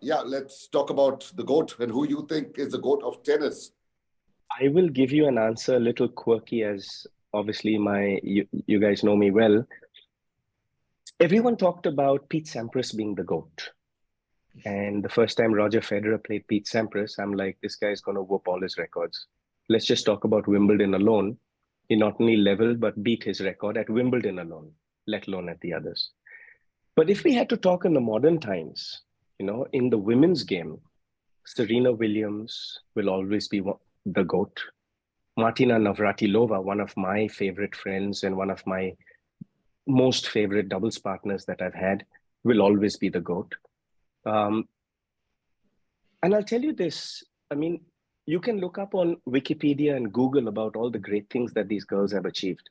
Yeah, let's talk about the GOAT and who you think is the GOAT of tennis. I will give you an answer a little quirky, as obviously you guys know me well. Everyone talked about Pete Sampras being the GOAT. And the first time Roger Federer played Pete Sampras, I'm like, this guy's going to whoop all his records. Let's just talk about Wimbledon alone. He not only leveled, but beat his record at Wimbledon alone, let alone at the others. But if we had to talk in the modern times, in the women's game, Serena Williams will always be the GOAT. Martina Navratilova, one of my favorite friends and one of my most favorite doubles partners that I've had, will always be the GOAT. And I'll tell you this, you can look up on Wikipedia and Google about all the great things that these girls have achieved,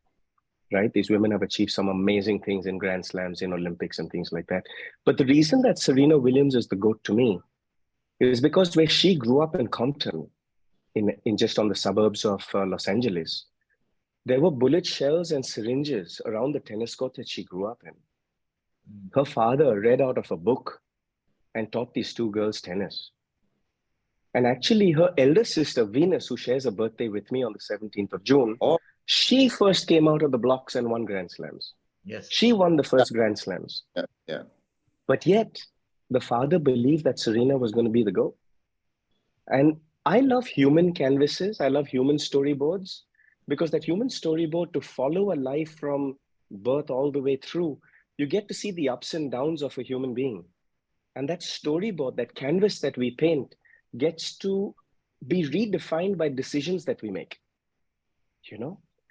right? These women have achieved some amazing things in Grand Slams, in Olympics and things like that. But the reason that Serena Williams is the GOAT to me is because where she grew up in Compton, in just on the suburbs of Los Angeles, there were bullet shells and syringes around the tennis court that she grew up in. Her father read out of a book and taught these two girls tennis. And actually, her elder sister, Venus, who shares a birthday with me on the 17th of June, she first came out of the blocks and won Grand Slams. Yes. She won the first Grand Slams. Yeah. But yet, the father believed that Serena was going to be the GOAT. And I love human canvases. I love human storyboards, because that human storyboard, to follow a life from birth all the way through, you get to see the ups and downs of a human being. And that storyboard, that canvas that we paint, gets to be redefined by decisions that we make,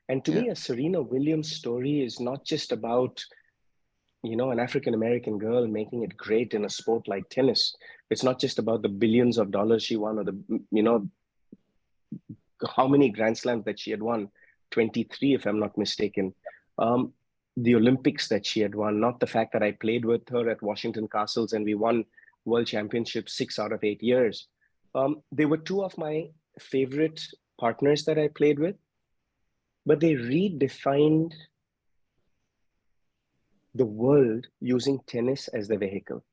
And to me, a Serena Williams story is not just about, an African-American girl making it great in a sport like tennis. It's not just about the billions of dollars she won, or the, how many Grand Slams that she had won, 23, if I'm not mistaken. The Olympics that she had won, not the fact that I played with her at Washington Castles and we won world championships 6 out of 8 years. They were two of my favorite partners that I played with, but they redefined the world using tennis as the vehicle.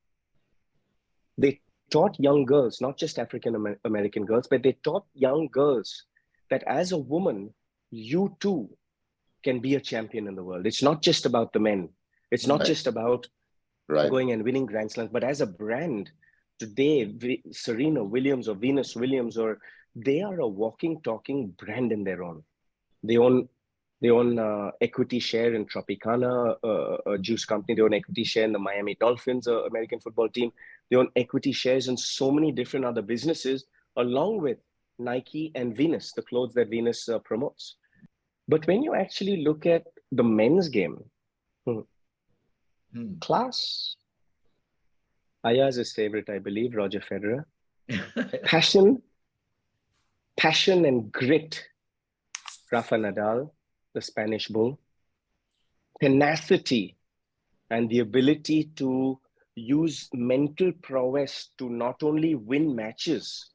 They taught young girls, not just African American girls, but they taught young girls that as a woman, you too can be a champion in the world. It's not just about the men. It's not just about going and winning Grand Slams, but as a brand, today, Serena Williams or Venus Williams, they are a walking, talking brand in their own. They own equity share in Tropicana, a juice company. They own equity share in the Miami Dolphins, American football team. They own equity shares in so many different other businesses, along with Nike and Venus, the clothes that Venus promotes. But when you actually look at the men's game, class, Ayaz's favorite, I believe, Roger Federer. Passion and grit, Rafa Nadal, the Spanish bull. Tenacity and the ability to use mental prowess to not only win matches,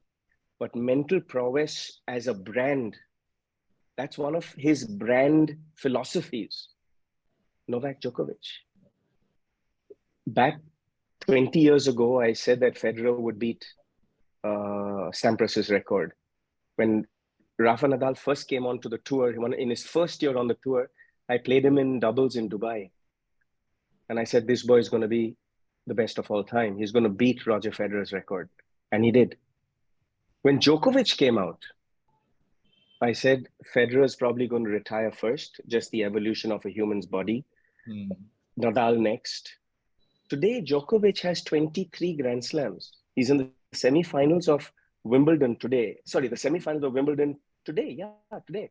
but mental prowess as a brand. That's one of his brand philosophies. Novak Djokovic. Back 20 years ago, I said that Federer would beat Sampras's record. When Rafa Nadal first came onto the tour, in his first year on the tour, I played him in doubles in Dubai. And I said, this boy is going to be the best of all time. He's going to beat Roger Federer's record. And he did. When Djokovic came out, I said, Federer is probably going to retire first, just the evolution of a human's body. Nadal next. Today, Djokovic has 23 Grand Slams. He's in the semifinals of Wimbledon today. Sorry, the semifinals of Wimbledon today. Yeah, today.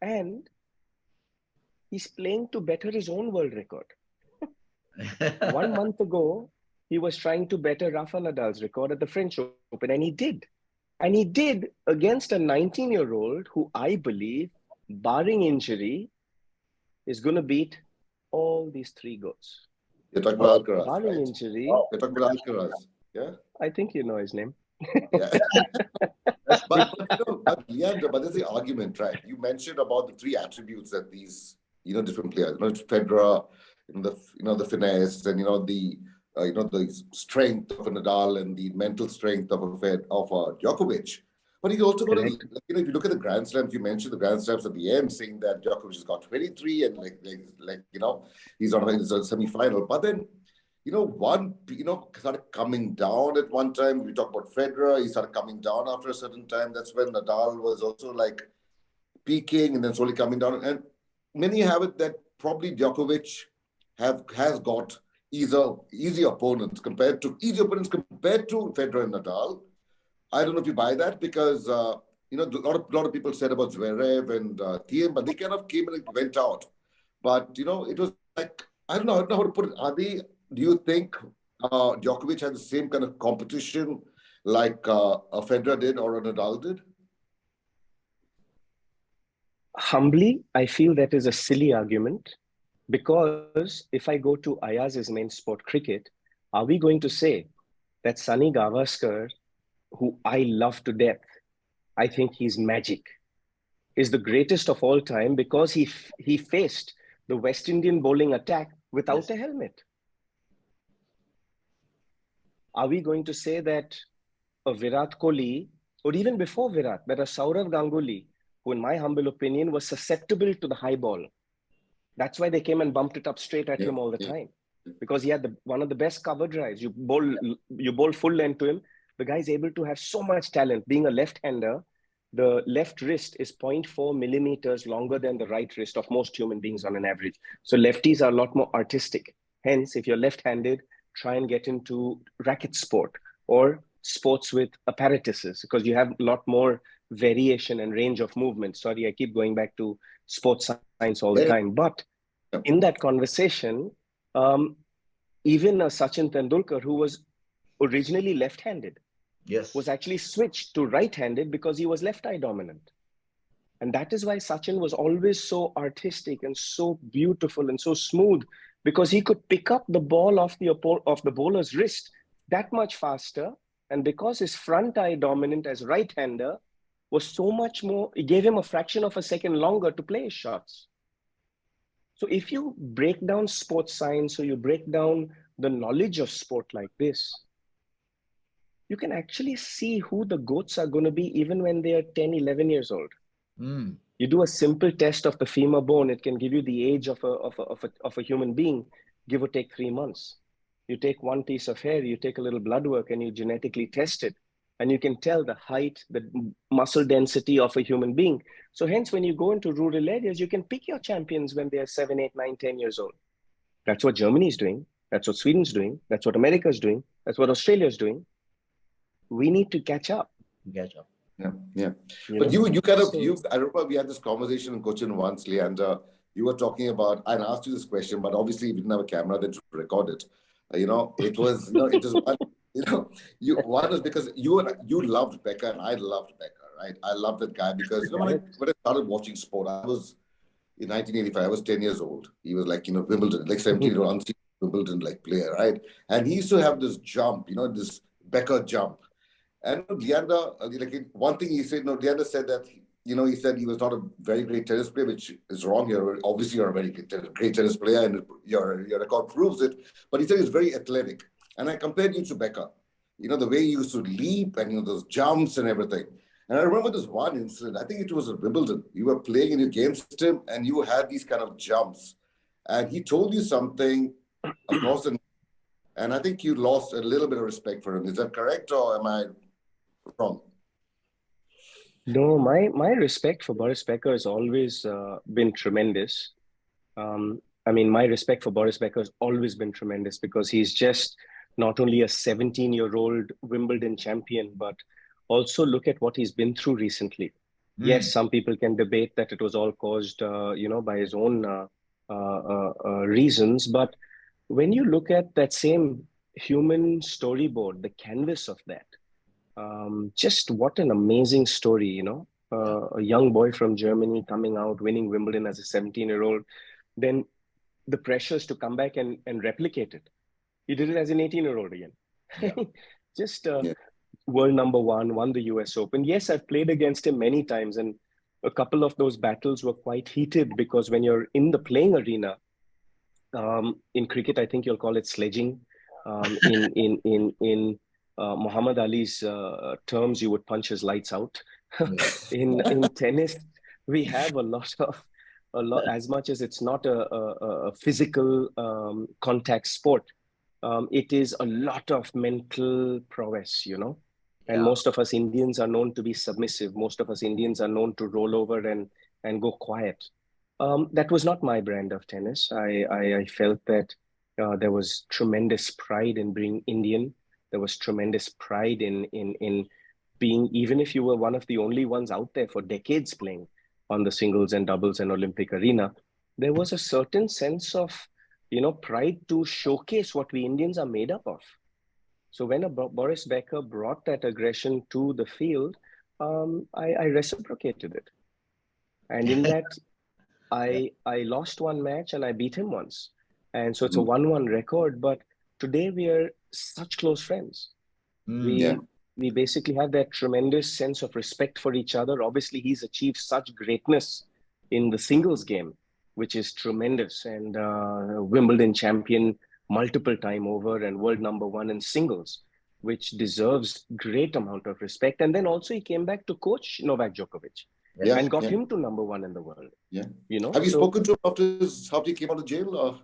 And he's playing to better his own world record. 1 month ago, he was trying to better Rafa Nadal's record at the French Open, and he did. And he did against a 19-year-old who I believe, barring injury, is going to beat all these three GOATs. You're talking about Alcaraz, barring injury. You're talking about Alcaraz, yeah? I think you know his name. Yeah. but Leander, but there's the argument, right? You mentioned about the three attributes that these, different players, Federer, the finesse, and the the strength of a Nadal and the mental strength of a Djokovic. But he's also got, Correct. if you look at the Grand Slams, you mentioned the Grand Slams at the end, saying that Djokovic has got 23 and he's on a semi-final. But then, started coming down at one time. We talk about Federer, he started coming down after a certain time. That's when Nadal was also like peaking and then slowly coming down. And many have it that probably Djokovic has got easier opponents compared to Federer and Nadal. I don't know if you buy that because a lot of people said about Zverev and Thiem, but they kind of came and went out. But it was like I don't know how to put it. Do you think Djokovic had the same kind of competition like a Federer did or a Nadal did? Humbly, I feel that is a silly argument because if I go to Ayaz's main sport, cricket, are we going to say that Sunny Gavaskar, who I love to death, I think he's magic, is the greatest of all time because he faced the West Indian bowling attack without a helmet? Are we going to say that a Virat Kohli, or even before Virat, that a Saurav Ganguly, who in my humble opinion was susceptible to the high ball? That's why they came and bumped it up straight at him all the time, because he had one of the best cover drives. You bowl full length to him. The guy's able to have so much talent. Being a left-hander, the left wrist is 0.4 millimeters longer than the right wrist of most human beings on an average. So lefties are a lot more artistic. Hence, if you're left-handed, try and get into racket sport or sports with apparatuses because you have a lot more variation and range of movement. Sorry, I keep going back to sports science all the time. But in that conversation, even Sachin Tendulkar, who was originally left-handed, was actually switched to right-handed because he was left-eye dominant. And that is why Sachin was always so artistic and so beautiful and so smooth, because he could pick up the ball off the bowler's wrist that much faster. And because his front eye dominant as right-hander was so much more, it gave him a fraction of a second longer to play his shots. So if you break down sports science or you break down the knowledge of sport like this, you can actually see who the GOATs are going to be even when they are 10, 11 years old. You do a simple test of the femur bone, it can give you the age of a human being, give or take 3 months. You take one piece of hair, you take a little blood work and you genetically test it. And you can tell the height, the muscle density of a human being. So hence, when you go into rural areas, you can pick your champions when they're 7, 8, 9, 10 years old. That's what Germany is doing. That's what Sweden's doing. That's what America is doing. That's what Australia is doing. We need to catch up. Yeah. But I remember we had this conversation in Cochin once, Leander. You were talking about, I asked you this question, but obviously we didn't have a camera that to record it. It was, one is because you loved Becker and I loved Becker, right? I loved that guy because, when I started watching sport, I was in 1985, I was 10 years old. He was like, Wimbledon, like 17-year-old Wimbledon like player, right? And he used to have this jump, this Becker jump. And Leander, one thing he said, Leander said that, he said he was not a very great tennis player, which is wrong. Obviously you're a very great tennis player and your record proves it. But he said he's very athletic. And I compared you to Becker, the way he used to leap and, those jumps and everything. And I remember this one incident, I think it was at Wimbledon. You were playing in your game system and you had these kind of jumps. And he told you something across the, and I think you lost a little bit of respect for him. Is that correct or am I wrong? No, my respect for Boris Becker has always been tremendous. My respect for Boris Becker has always been tremendous because he's just not only a 17-year-old Wimbledon champion, but also look at what he's been through recently. Yes, some people can debate that it was all caused, by his own reasons. But when you look at that same human storyboard, the canvas of that, just what an amazing story, a young boy from Germany coming out, winning Wimbledon as a 17-year-old, then the pressures to come back and replicate it. He did it as an 18-year-old again. Just world number one, won the US Open. Yes, I've played against him many times and a couple of those battles were quite heated because when you're in the playing arena, in cricket, I think you'll call it sledging. In Muhammad Ali's terms, you would punch his lights out. In tennis, we have a lot, as much as it's not a physical contact sport, it is a lot of mental prowess, you know. And most of us Indians are known to be submissive. Most of us Indians are known to roll over and go quiet. That was not my brand of tennis. I felt that there was tremendous pride in being Indian. There was tremendous pride in being, even if you were one of the only ones out there for decades playing on the singles and doubles and Olympic arena, there was a certain sense of, you know, pride to showcase what we Indians are made up of. So when Boris Becker brought that aggression to the field, I reciprocated it. And in that, I lost one match and I beat him once. And so it's a 1-1 record, but today we are such close friends. We basically have that tremendous sense of respect for each other. Obviously, he's achieved such greatness in the singles game, which is tremendous. And Wimbledon champion multiple time over and world #1 in singles, which deserves great amount of respect. And then also he came back to coach Novak Djokovic and got him to #1 in the world. You know, have you spoken to him after he came out of jail? Or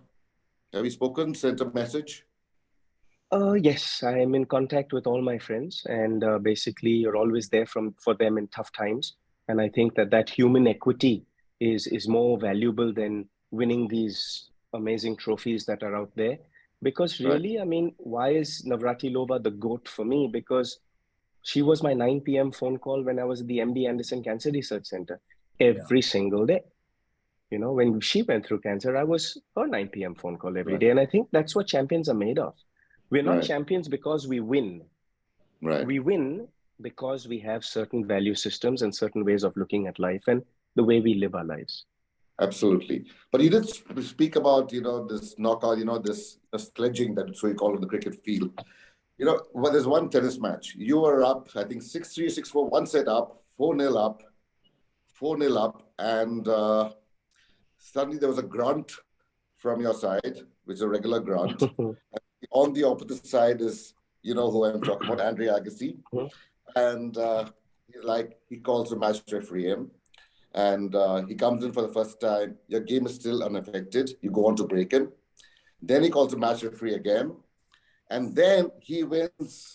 have you spoken, sent a message? Yes, I am in contact with all my friends, and basically you're always there for them in tough times. And I think that human equity is more valuable than winning these amazing trophies that are out there. Because really, I mean, why is Navratilova the GOAT for me? Because she was my 9 p.m. phone call when I was at the MD Anderson Cancer Research Center every single day. You know, when she went through cancer, I was her 9 p.m. phone call every day. And I think that's what champions are made of. We're not champions because we win. We win because we have certain value systems and certain ways of looking at life and the way we live our lives. Absolutely. But you did speak about, you know, this knockout, you know, this sledging, that's what you call it in the cricket field. You know, well, there's one tennis match. You were up, I think, 6-3, 6-4, one set up, 4-0 up, 4-0 up, and suddenly there was a grunt from your side, which is a regular grunt. On the opposite side is, you know who I'm talking about, Agassi. And he calls a match referee him. And he comes in for the first time. Your game is still unaffected. You go on to break him. Then he calls a match referee again. And then he wins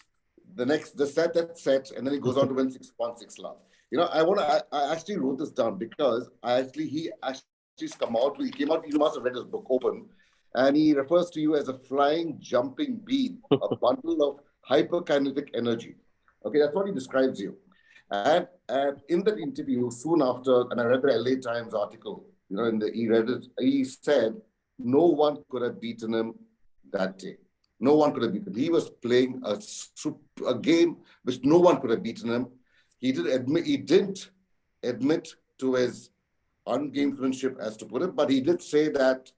the set, and then he goes on to win 6-1, 6-love. You know, I actually wrote this down because he came out, you must have read his book, Open, and he refers to you as a flying, jumping bean, a bundle of hyperkinetic energy. Okay, that's what he describes you. And in that interview, soon after, and I read the LA Times article, you know, he said no one could have beaten him that day. No one could have beaten him. He was playing a game which no one could have beaten him. He didn't admit to his ungamesmanship, as to put it, but he did say that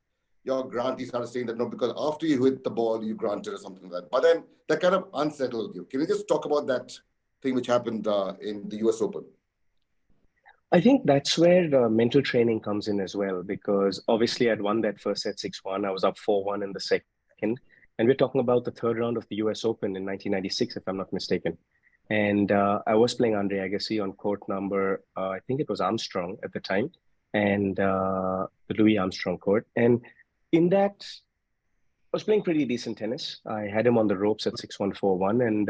your grant, he started saying that, no, because after you hit the ball, you granted or something like that. But then that kind of unsettled you. Can you just talk about that thing which happened in the US Open? I think that's where mental training comes in as well, because obviously I'd won that first set 6-1. I was up 4-1 in the second. And we're talking about the third round of the US Open in 1996, if I'm not mistaken. And I was playing Andre Agassi on court number, I think it was Armstrong at the time, and the Louis Armstrong court. And in that, I was playing pretty decent tennis. I had him on the ropes at 6-1, 4-1, and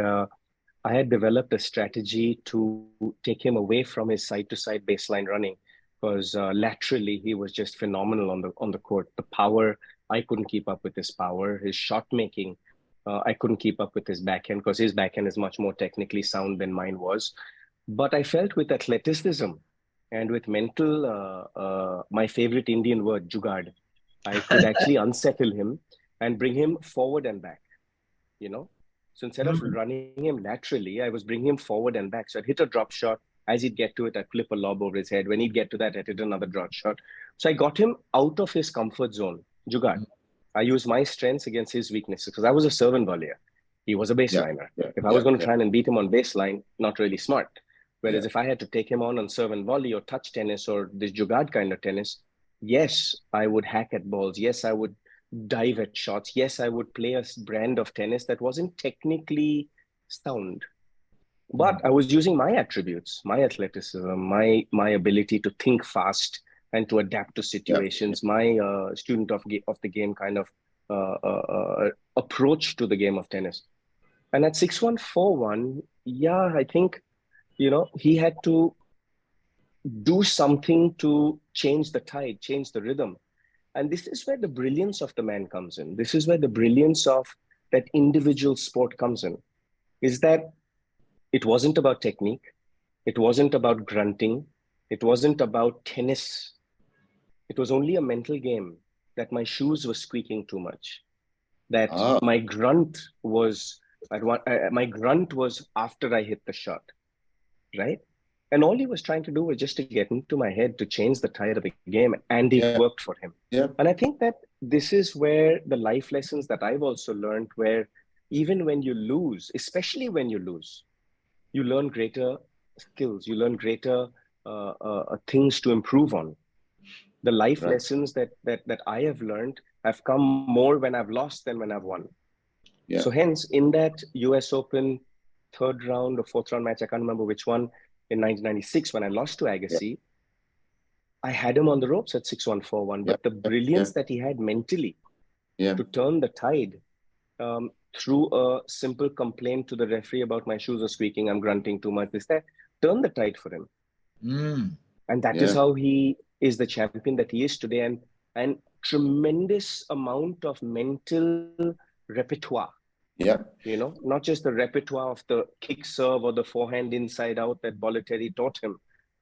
I had developed a strategy to take him away from his side-to-side baseline running, because laterally he was just phenomenal on the court. The power, I couldn't keep up with his power. His shot making, I couldn't keep up with his backhand, because his backhand is much more technically sound than mine was. But I felt with athleticism and with mental, my favorite Indian word, jugaad, I could actually unsettle him and bring him forward and back, you know? So instead of running him laterally, I was bringing him forward and back. So I'd hit a drop shot. As he'd get to it, I'd flip a lob over his head. When he'd get to that, I'd hit another drop shot. So I got him out of his comfort zone, jugaad. I used my strengths against his weaknesses, because I was a serve and volleyer. He was a baseliner. If I was going to try and beat him on baseline, not really smart. Whereas if I had to take him on serve and volley or touch tennis or this jugaad kind of tennis, yes, I would hack at balls. Yes, I would dive at shots. Yes, I would play a brand of tennis that wasn't technically sound, but I was using my attributes, my athleticism, my ability to think fast and to adapt to Yeah. situations, my student of the game kind of approach to the game of tennis. And at 6141, yeah, I think, he had to do something to change the tide, change the rhythm. And this is where the brilliance of the man comes in. This is where the brilliance of that individual sport comes in, is that it wasn't about technique. It wasn't about grunting. It wasn't about tennis. It was only a mental game that my shoes were squeaking too much, that Ah, my grunt was after I hit the shot, right? And all he was trying to do was just to get into my head to change the tide of the game, and it yeah, worked for him. yeah, And I think that this is where the life lessons that I've also learned, where even when you lose, especially when you lose, you learn greater skills, you learn greater things to improve on. The life right. lessons that I have learned have come more when I've lost than when I've won. Yeah, So hence, in that US Open third round or fourth round match, I can't remember which one, in 1996, when I lost to yeah, Agassi, I had him on the ropes at 6-1, 4-1. yeah, But the yeah, brilliance that he had mentally yeah, to turn the tide, through a simple complaint to the referee about my shoes are squeaking, I'm grunting too much, this, that, turn the tide for him. And that is yeah, how he is the champion that he is today. And tremendous amount of mental repertoire, yeah, not just the repertoire of the kick serve or the forehand inside out that Bollettieri taught him,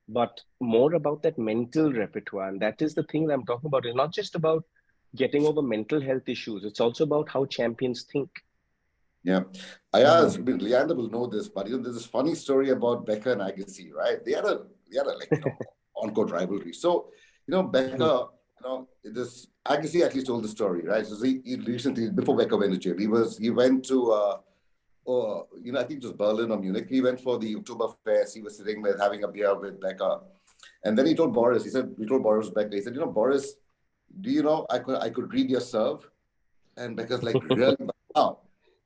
but more about that mental repertoire. And that is the thing that I'm talking about. It's not just about getting over mental health issues. It's also about how champions think. yeah. I asked, Leander will know this, but there's this funny story about Becker and Agassi, right? They had a like, on-court rivalry. So, Becker, this Agassi actually told the story, right? So he recently, before Becker went to jail, he went to I think it was Berlin or Munich. He went for the Oktoberfest. He was sitting with having a beer with Becker. And then he told Boris, we told Boris Becker, he said, Boris, do you know I could read your serve? And Becker's like, really? How?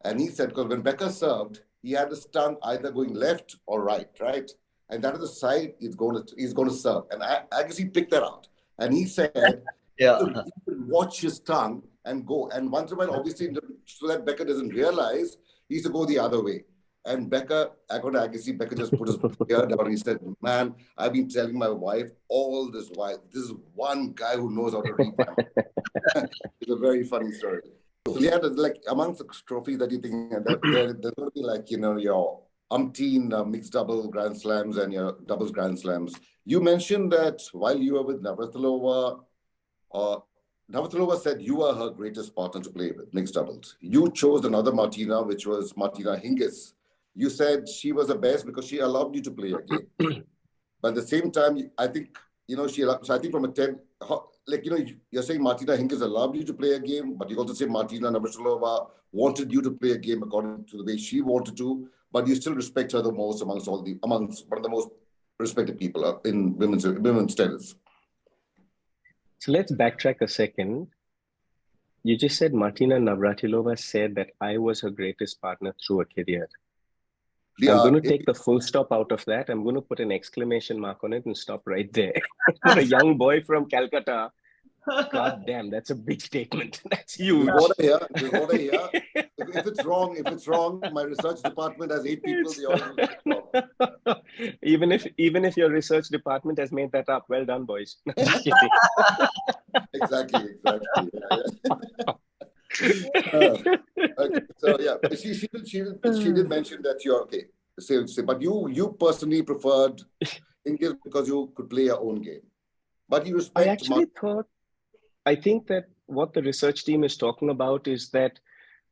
And he said, because when Becker served, he had his tongue either going left or right, right? And that is the side he's going to serve. And I guess he picked that out. And he said, Yeah. he would watch his tongue and go. And once in a while, obviously, so that Becker doesn't realize, he used to go the other way. And Becker, according to Agassi, Becker just put his ear down. He said, man, I've been telling my wife all this while, this is one guy who knows how to read my mind. It's a very funny story. So, yeah, like amongst the trophies that you think, there's going to be like, your umpteen mixed double Grand Slams and your doubles Grand Slams. You mentioned that while you were with Navratilova, Navratilova said you were her greatest partner to play with, mixed doubles. You chose another Martina, which was Martina Hingis. You said she was the best because she allowed you to play a game. But at the same time, I think, she allowed, so I think from a 10, you're saying Martina Hingis allowed you to play a game, but you also say Martina Navratilova wanted you to play a game according to the way she wanted to, but you still respect her the most amongst one of the most respected people in women's tennis. So let's backtrack a second. You just said Martina Navratilova said that I was her greatest partner through a career. I'm going to take the full stop out of that. I'm going to put an exclamation mark on it and stop right there. For a young boy from Calcutta, God damn, that's a big statement. That's huge. This is what I hear. If it's wrong, my research department has 8 people. They all even if your research department has made that up, well done, boys. Just kidding. Exactly. Okay. So yeah, she did mention that you're okay. But you personally preferred English because you could play your own game. But you respect. I think that what the research team is talking about is that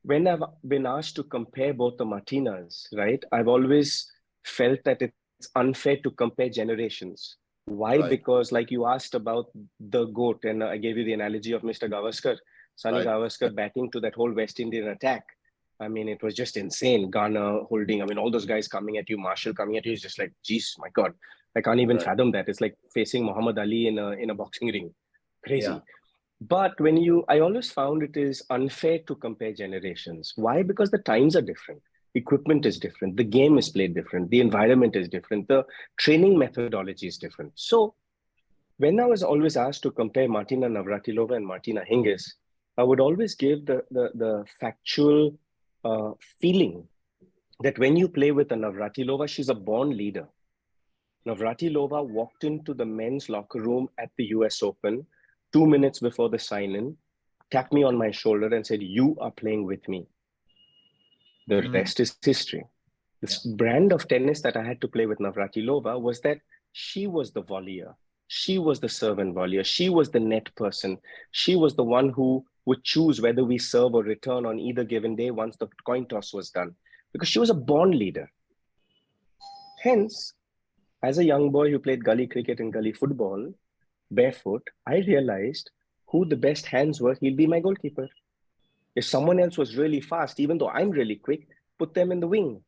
when I've been asked to compare both the Martinas, right, I've always felt that it's unfair to compare generations. Why? Right. Because like you asked about the GOAT, and I gave you the analogy of Mr. Gavaskar, Sunny Gavaskar batting to that whole West Indian attack. I mean, it was just insane. Garner holding, all those guys coming at you, Marshall coming at you, it's just like, geez, my God, I can't even fathom that. It's like facing Muhammad Ali in a boxing ring. Crazy. Yeah. But I always found it is unfair to compare generations. Why? Because the times are different. Equipment is different. The game is played different. The environment is different. The training methodology is different. So when I was always asked to compare Martina Navratilova and Martina Hingis, I would always give the factual feeling that when you play with a Navratilova, she's a born leader. Navratilova walked into the men's locker room at the US Open 2 minutes before the sign-in, tapped me on my shoulder and said, "You are playing with me." The rest is history. This brand of tennis that I had to play with Navratilova was that she was the volleyer. She was the serve and volleyer. She was the net person. She was the one who would choose whether we serve or return on either given day once the coin toss was done, because she was a born leader. Hence, as a young boy who played gully cricket and gully football, barefoot, I realized who the best hands were. He'll be my goalkeeper. If someone else was really fast, even though I'm really quick, put them in the wing.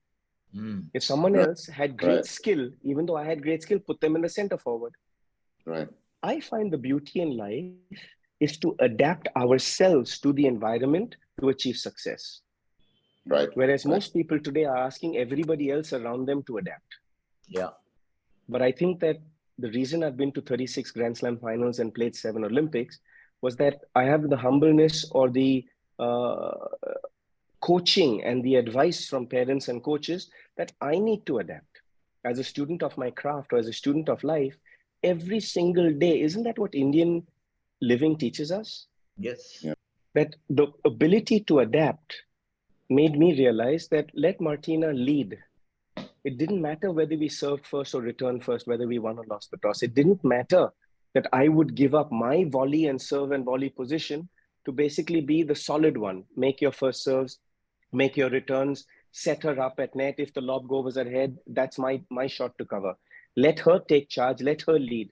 If someone else had great skill, even though I had great skill, put them in the center forward. Right. I find the beauty in life is to adapt ourselves to the environment to achieve success. Right. Whereas most people today are asking everybody else around them to adapt. Yeah. But I think that the reason I've been to 36 Grand Slam finals and played 7 Olympics was that I have the humbleness or the coaching and the advice from parents and coaches that I need to adapt. As a student of my craft or as a student of life, every single day, isn't that what Indian living teaches us? Yes. Yeah. That the ability to adapt made me realize that let Martina lead. It didn't matter whether we served first or returned first, whether we won or lost the toss. It didn't matter that I would give up my volley and serve and volley position to basically be the solid one. Make your first serves, make your returns, set her up at net. If the lob goes ahead, that's my shot to cover. Let her take charge, let her lead.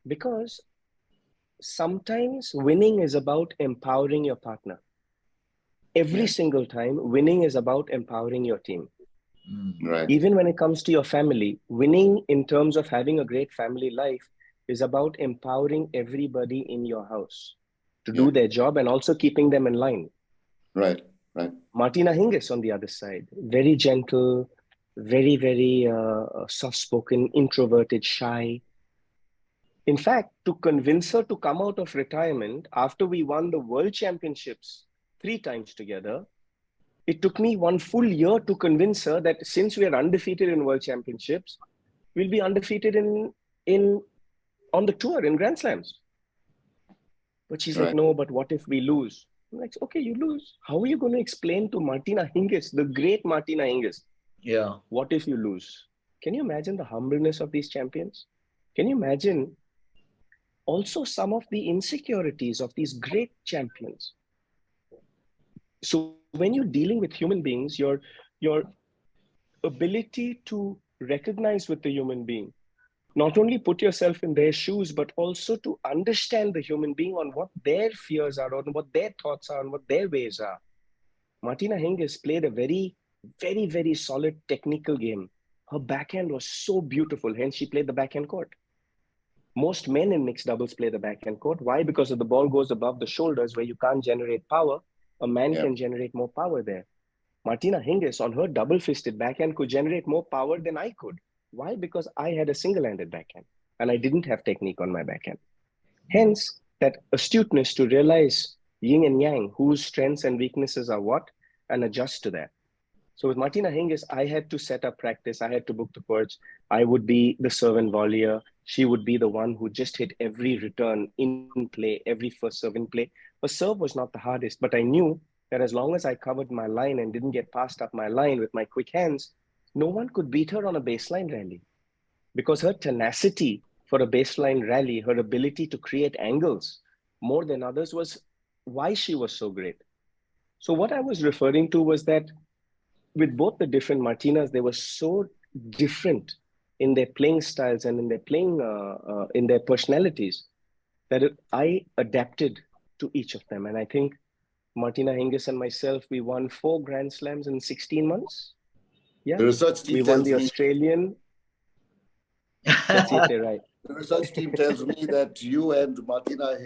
Because sometimes winning is about empowering your partner. Every single time, winning is about empowering your team. Right. Even when it comes to your family, winning in terms of having a great family life is about empowering everybody in your house to do their job and also keeping them in line. Right, right. Martina Hingis on the other side, very gentle, very, very soft-spoken, introverted, shy. In fact, to convince her to come out of retirement after we won the World Championships 3 times together, it took me 1 full year to convince her that since we are undefeated in World Championships, we'll be undefeated on the tour in Grand Slams. But she's like, no, but what if we lose? I'm like, okay, you lose. How are you going to explain to Martina Hingis, the great Martina Hingis? Yeah. What if you lose? Can you imagine the humbleness of these champions? Can you imagine also some of the insecurities of these great champions? So when you're dealing with human beings, your ability to recognize with the human being, not only put yourself in their shoes, but also to understand the human being on what their fears are, on what their thoughts are, on what their ways are. Martina Hingis played a very, very, very solid technical game. Her backhand was so beautiful, hence she played the backhand court. Most men in mixed doubles play the backhand court. Why? Because if the ball goes above the shoulders where you can't generate power, a man can generate more power there. Martina Hingis on her double-fisted backhand could generate more power than I could. Why? Because I had a single-handed backhand and I didn't have technique on my backhand. Hence, that astuteness to realize yin and yang, whose strengths and weaknesses are what, and adjust to that. So with Martina Hingis, I had to set up practice. I had to book the courts. I would be the serve and volleyer. She would be the one who just hit every return in play, every first serve in play. Her serve was not the hardest, but I knew that as long as I covered my line and didn't get passed up my line with my quick hands, no one could beat her on a baseline rally. Because her tenacity for a baseline rally, her ability to create angles more than others was why she was so great. So what I was referring to was that with both the different Martinas, they were so different in their playing styles and in their playing, in their personalities, that I adapted to each of them. And I think Martina Hingis and myself, we won 4 Grand Slams in 16 months. Yeah, The research team we won tells the me, Australian. Let's see if they're right. the research team tells me that you and Martina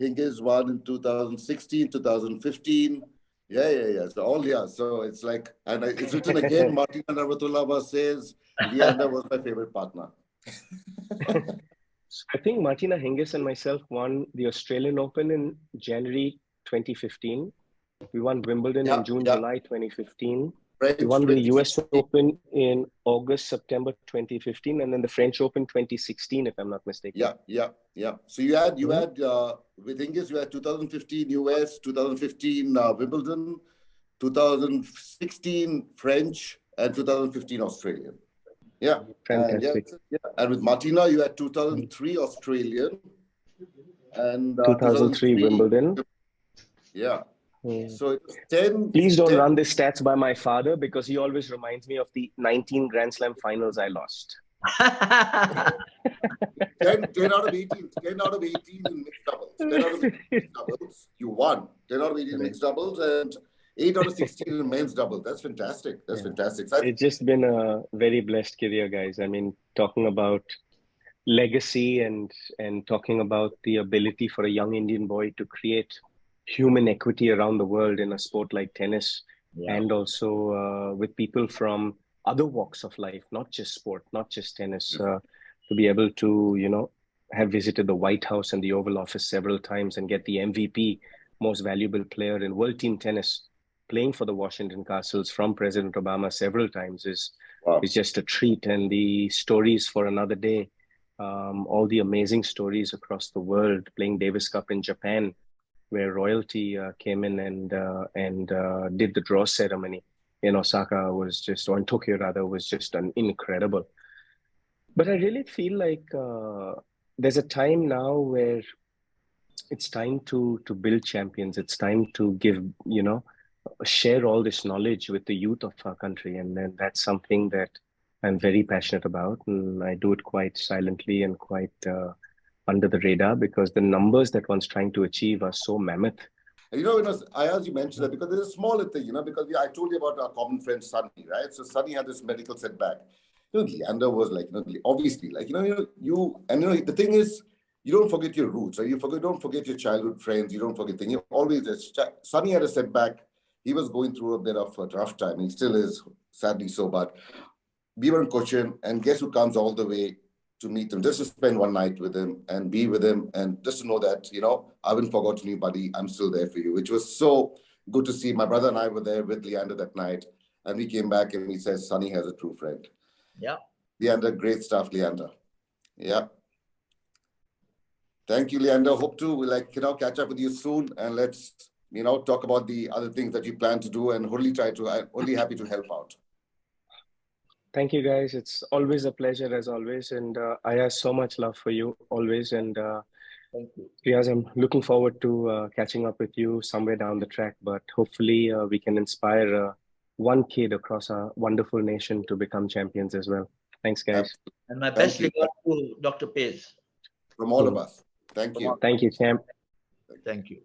Hingis won in 2016, 2015. Yeah. So all years. So it's like, and it's written again, Martina Navratulava says, Leander was my favorite partner. I think Martina Hingis and myself won the Australian Open in January 2015. We won Wimbledon in June, July 2015. We won the US Open in August, September 2015, and then the French Open 2016, if I'm not mistaken. Yeah. So you had with Hingis, you had 2015 US, 2015 Wimbledon, 2016 French, and 2015 Australian. Yeah. Fantastic. And with Martina, you had 2003 Australian and 2003 Wimbledon. Yeah. So it's 10. Please don't run the stats by my father, because he always reminds me of the 19 Grand Slam finals I lost. 10 out of 18. 10 out of 18 in mixed doubles. 10 out of 18 mixed doubles. You won. 10 out of 18 mixed doubles and 8 out of 16 in men's doubles. That's fantastic. That's fantastic. So it's just been a very blessed career, guys. I mean, talking about legacy and talking about the ability for a young Indian boy to create human equity around the world in a sport like tennis, and also with people from other walks of life, not just sport, not just tennis, to be able to, you know, have visited the White House and the Oval Office several times and get the MVP, most valuable player in world team tennis, playing for the Washington Castles from President Obama several times is just a treat. And the stories for another day, all the amazing stories across the world, playing Davis Cup in Japan, where royalty came in and did the draw ceremony in Osaka was just, or in Tokyo rather, was just an incredible. But I really feel like there's a time now where it's time to build champions. It's time to give, you know, share all this knowledge with the youth of our country. And then that's something that I'm very passionate about. And I do it quite silently and quite under the radar, because the numbers that one's trying to achieve are so mammoth. You know, I asked you mentioned that because there's a smaller thing, you know, because I told you about our common friend Sunny, right? So Sunny had this medical setback. You know, Leander was like, you know, obviously, like, the thing is, you don't forget your roots, right? Don't forget your childhood friends. You don't forget things. You always, Sunny had a setback. He was going through a bit of a rough time. He still is, sadly so, but we were in Cochin, and guess who comes all the way to meet him, just to spend one night with him and be with him, and just to know that, you know, I haven't forgotten you, buddy. I'm still there for you, which was so good to see. My brother and I were there with Leander that night, and we came back and he says, Sunny has a true friend. Yeah. Leander, great stuff, Leander. Yeah. Thank you, Leander. Hope to catch up with you soon, and let's, you know, talk about the other things that you plan to do, and I'm only happy to help out. Thank you, guys. It's always a pleasure, as always. And I have so much love for you always. And thank you. Riaz, I'm looking forward to catching up with you somewhere down the track. But hopefully we can inspire one kid across our wonderful nation to become champions as well. Thanks, guys. And my best regards to Dr. Paes. From all of us. Thank you. Thank you, champ. Thank you.